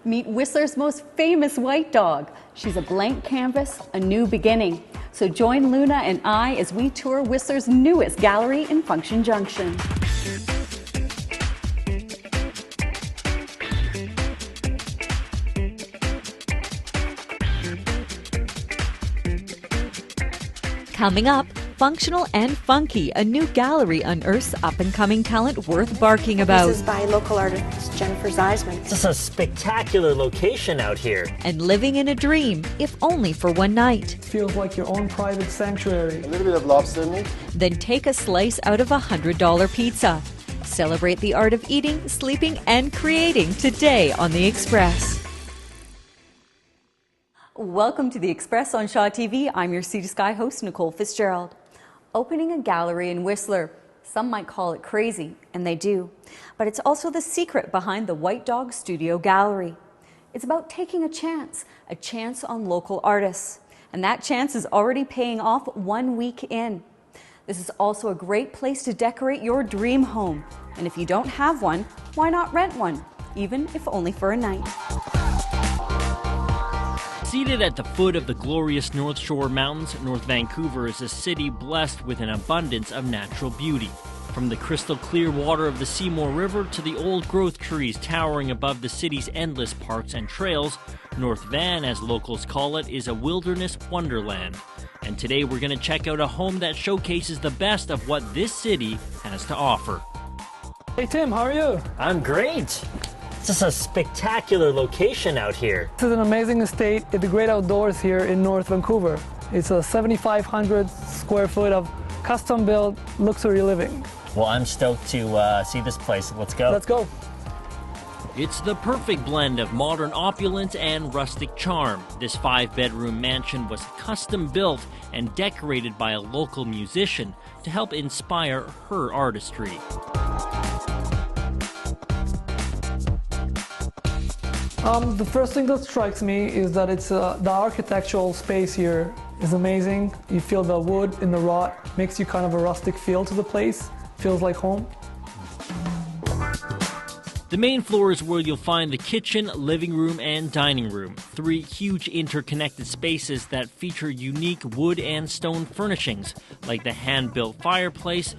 Meet Whistler's most famous white dog. She's a blank canvas, a new beginning. So join Luna and I as we tour Whistler's newest gallery in Function Junction. Coming up, Functional and Funky, a new gallery unearths up-and-coming talent worth barking about. This is by local artist Jennifer Zeisman. This is a spectacular location out here. And living in a dream, if only for one night. Feels like your own private sanctuary. A little bit of lobster meat. Then take a slice out of a $100 pizza. Celebrate the art of eating, sleeping, and creating today on The Express. Welcome to The Express on Shaw TV. I'm your Sea to Sky host, Nicole Fitzgerald. Opening a gallery in Whistler, some might call it crazy, and they do. But it's also the secret behind the White Dog Studio Gallery. It's about taking a chance on local artists. And that chance is already paying off 1 week in. This is also a great place to decorate your dream home. And if you don't have one, why not rent one, even if only for a night? Seated at the foot of the glorious North Shore Mountains, North Vancouver is a city blessed with an abundance of natural beauty. From the crystal clear water of the Seymour River to the old growth trees towering above the city's endless parks and trails, North Van, as locals call it, is a wilderness wonderland. And today we're going to check out a home that showcases the best of what this city has to offer. Hey Tim, how are you? I'm great! This is a spectacular location out here. This is an amazing estate at the great outdoors here in North Vancouver. It's a 7,500 square foot of custom-built luxury living. Well, I'm stoked to see this place. Let's go. Let's go. It's the perfect blend of modern opulence and rustic charm. This 5-bedroom mansion was custom built and decorated by a local musician to help inspire her artistry. The first thing that strikes me is that it's the architectural space here is amazing. You feel the wood in the wrought, makes you kind of a rustic feel to the place. Feels like home. The main floor is where you'll find the kitchen, living room, and dining room. 3 huge interconnected spaces that feature unique wood and stone furnishings, like the hand-built fireplace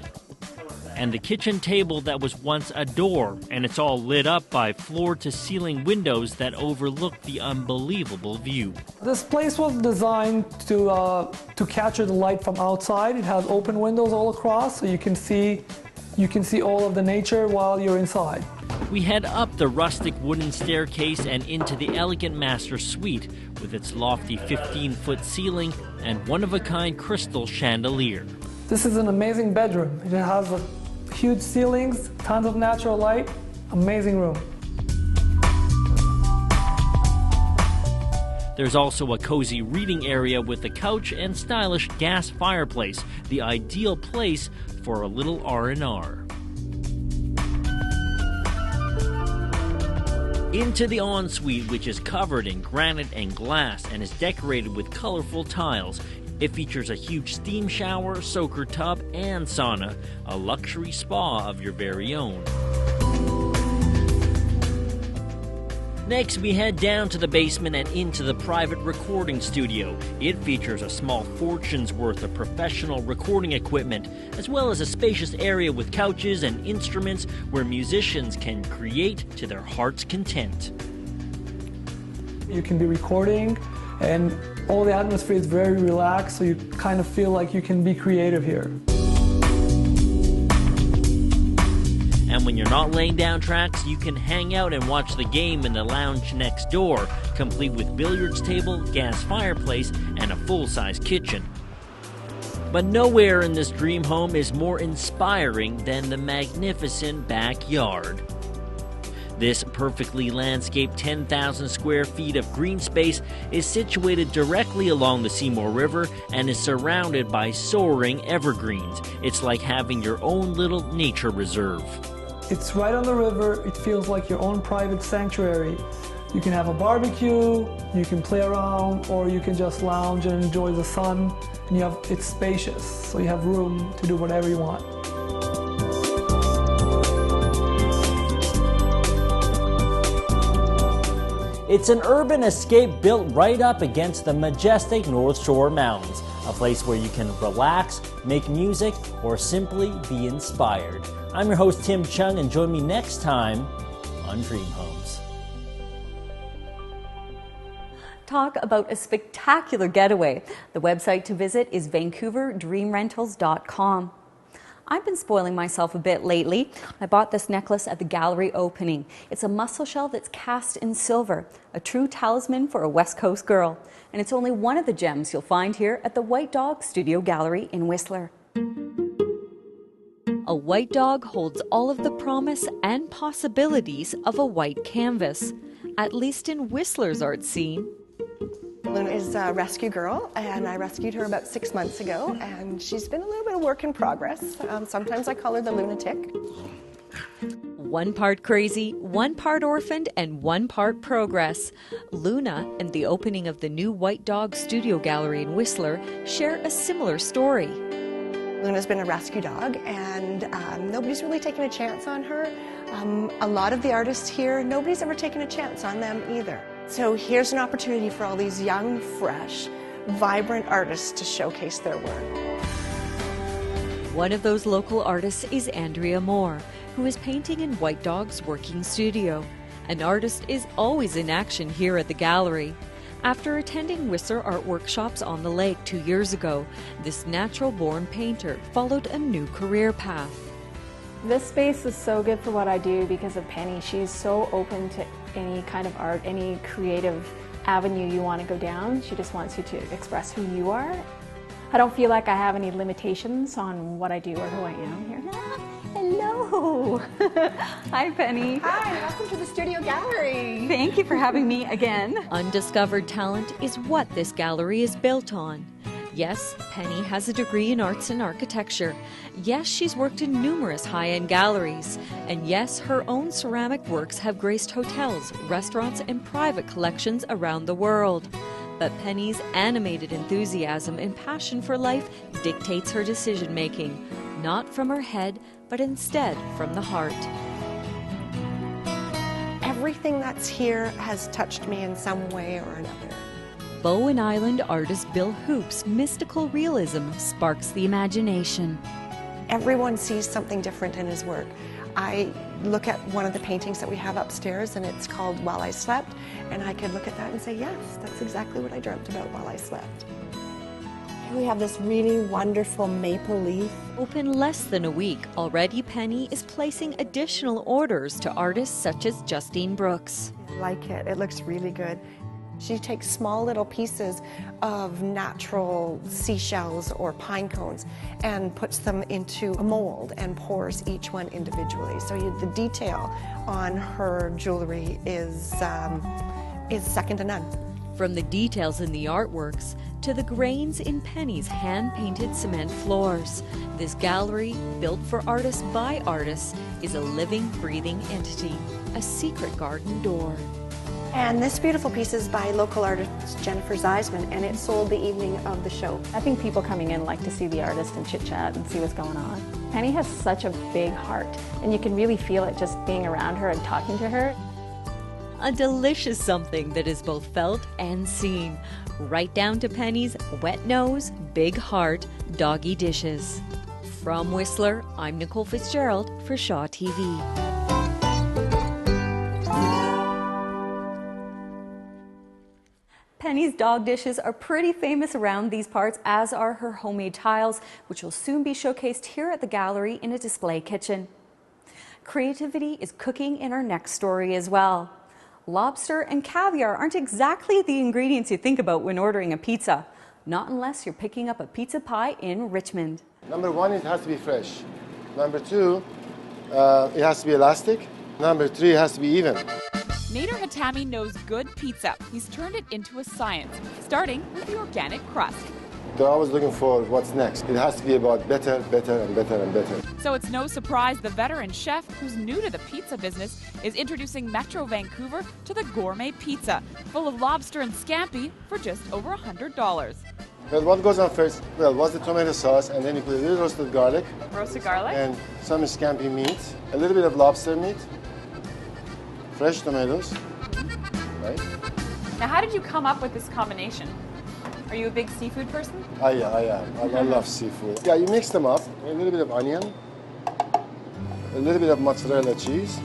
and the kitchen table that was once a door, and it's all lit up by floor-to-ceiling windows that overlook the unbelievable view. This place was designed to capture the light from outside. It has open windows all across, so you can see all of the nature while you're inside. We head up the rustic wooden staircase and into the elegant master suite with its lofty 15-foot ceiling and one-of-a-kind crystal chandelier. This is an amazing bedroom. It has huge ceilings, tons of natural light, amazing room. There's also a cozy reading area with a couch and stylish gas fireplace, the ideal place for a little R&R. Into the ensuite, which is covered in granite and glass and is decorated with colorful tiles. It features a huge steam shower, soaker tub, and sauna, a luxury spa of your very own. Next, we head down to the basement and into the private recording studio. It features a small fortune's worth of professional recording equipment, as well as a spacious area with couches and instruments where musicians can create to their heart's content. You can be recording, and all the atmosphere is very relaxed, so you kind of feel like you can be creative here. And when you're not laying down tracks, you can hang out and watch the game in the lounge next door, complete with billiards table, gas fireplace, and a full-size kitchen. But nowhere in this dream home is more inspiring than the magnificent backyard. This perfectly landscaped 10,000 square feet of green space is situated directly along the Seymour River and is surrounded by soaring evergreens. It's like having your own little nature reserve. It's right on the river. It feels like your own private sanctuary. You can have a barbecue, you can play around, or you can just lounge and enjoy the sun. And it's spacious, so you have room to do whatever you want. It's an urban escape built right up against the majestic North Shore Mountains, a place where you can relax, make music, or simply be inspired. I'm your host, Tim Chung, and join me next time on Dream Homes. Talk about a spectacular getaway. The website to visit is vancouverdreamrentals.com. I've been spoiling myself a bit lately. I bought this necklace at the gallery opening. It's a mussel shell that's cast in silver, a true talisman for a West Coast girl. And it's only one of the gems you'll find here at the White Dog Studio Gallery in Whistler. A white dog holds all of the promise and possibilities of a white canvas, at least in Whistler's art scene. Luna is a rescue girl, and I rescued her about 6 months ago, and she's been a little bit of work in progress. Sometimes I call her the lunatic. One part crazy, one part orphaned, and one part progress. Luna and the opening of the new White Dog Studio Gallery in Whistler share a similar story. Luna's been a rescue dog, and nobody's really taken a chance on her. A lot of the artists here, nobody's ever taken a chance on them either. So here's an opportunity for all these young, fresh, vibrant artists to showcase their work. One of those local artists is Andrea Moore, who is painting in White Dog's working studio. An artist is always in action here at the gallery. After attending Whistler art workshops on the lake 2 years ago, this natural-born painter followed a new career path. This space is so good for what I do because of Penny. She's so open to any kind of art, any creative avenue you want to go down. She just wants you to express who you are. I don't feel like I have any limitations on what I do or who I am here. Hello. Hi, Penny. Hi, welcome to the Studio Gallery. Thank you for having me again. Undiscovered talent is what this gallery is built on. Yes, Penny has a degree in arts and architecture. Yes, she's worked in numerous high-end galleries. And yes, her own ceramic works have graced hotels, restaurants, and private collections around the world. But Penny's animated enthusiasm and passion for life dictates her decision-making, not from her head, but instead from the heart. Everything that's here has touched me in some way or another. Bowen Island artist Bill Hoop's mystical realism sparks the imagination. Everyone sees something different in his work. I look at one of the paintings that we have upstairs, and it's called While I Slept, and I could look at that and say, yes, that's exactly what I dreamt about while I slept. Here we have this really wonderful maple leaf. Open less than a week, already Penny is placing additional orders to artists such as Justine Brooks. I like it. It looks really good. She takes small little pieces of natural seashells or pine cones and puts them into a mold and pours each one individually. So the detail on her jewelry is second to none. From the details in the artworks to the grains in Penny's hand-painted cement floors, this gallery, built for artists by artists, is a living, breathing entity, a secret garden door. And this beautiful piece is by local artist Jennifer Zeisman, and it sold the evening of the show. I think people coming in like to see the artist and chit-chat and see what's going on. Penny has such a big heart, and you can really feel it just being around her and talking to her. A delicious something that is both felt and seen, right down to Penny's wet nose, big heart, doggy dishes. From Whistler, I'm Nicole Fitzgerald for Shaw TV. Penny's dog dishes are pretty famous around these parts, as are her homemade tiles, which will soon be showcased here at the gallery in a display kitchen. Creativity is cooking in our next story as well. Lobster and caviar aren't exactly the ingredients you think about when ordering a pizza, not unless you're picking up a pizza pie in Richmond. Number one, it has to be fresh. Number two, it has to be elastic. Number three, it has to be even. Nader Hatami knows good pizza. He's turned it into a science, starting with the organic crust. They're always looking for what's next. It has to be about better, better, and better, and better. So it's no surprise the veteran chef, who's new to the pizza business, is introducing Metro Vancouver to the gourmet pizza, full of lobster and scampi for just over $100. Well, what goes on first? Well, what's the tomato sauce, and then you put a little roasted garlic. Roasted garlic? And some scampi meat, a little bit of lobster meat, fresh tomatoes, right? Now, how did you come up with this combination? Are you a big seafood person? I am. I love seafood. Yeah, you mix them up. A little bit of onion, a little bit of mozzarella cheese.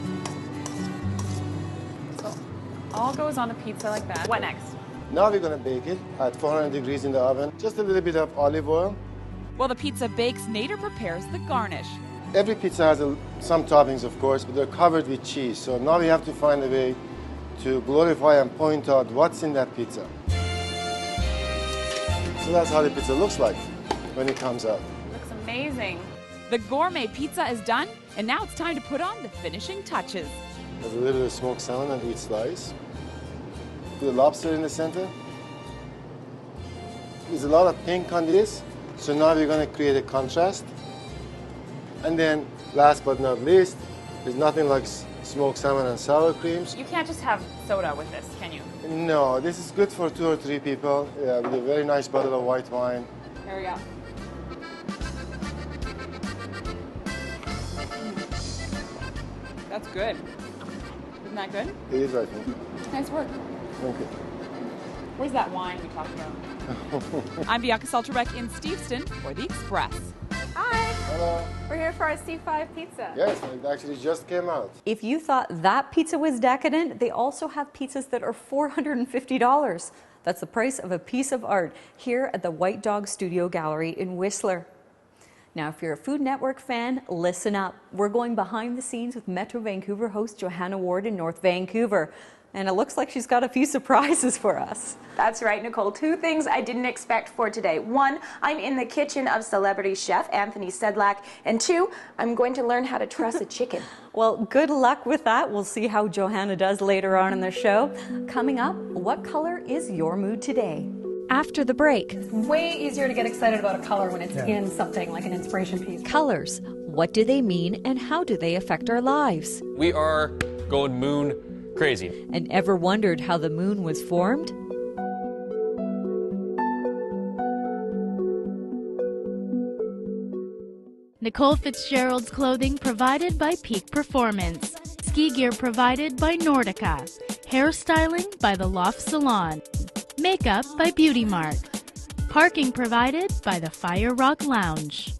So all goes on the pizza like that. What next? Now we're gonna bake it at 400 degrees in the oven. Just a little bit of olive oil. While the pizza bakes, Nader prepares the garnish. Every pizza has some toppings, of course, but they're covered with cheese. So now we have to find a way to glorify and point out what's in that pizza. So that's how the pizza looks like when it comes out. Looks amazing. The gourmet pizza is done, and now it's time to put on the finishing touches. There's a little bit of smoked salmon on each slice. The lobster in the center. There's a lot of pink on this, so now we're going to create a contrast. And then, last but not least, there's nothing like smoked salmon and sour creams. You can't just have soda with this, can you? No, this is good for 2 or 3 people with a very nice bottle of white wine. Here we go. That's good. Isn't that good? It is, I think. Nice work. Thank you. Where's that wine we talked about? I'm Bianca Salterbeck in Steveston for The Express. Hi, Hello. we're here for our C5 pizza. Yes, it actually just came out. If you thought that pizza was decadent, they also have pizzas that are $450. That's the price of a piece of art here at the White Dog Studio Gallery in Whistler. Now, if you're a Food Network fan, listen up. We're going behind the scenes with Metro Vancouver host Johanna Ward in North Vancouver. And it looks like she's got a few surprises for us. That's right, Nicole. 2 things I didn't expect for today. 1, I'm in the kitchen of celebrity chef Anthony Sedlak. And 2, I'm going to learn how to truss a chicken. Well, good luck with that. We'll see how Johanna does later on in the show. Coming up, what color is your mood today? After the break, Way easier to get excited about a color when it's in something like an inspiration piece. colors. What do they mean and how do they affect our lives? We are going moon crazy. And ever wondered how the moon was formed? Nicole Fitzgerald's clothing provided by Peak Performance. Ski gear provided by Nordica. Hairstyling by The Loft Salon. Makeup by Beauty Mark. Parking provided by the Fire Rock Lounge.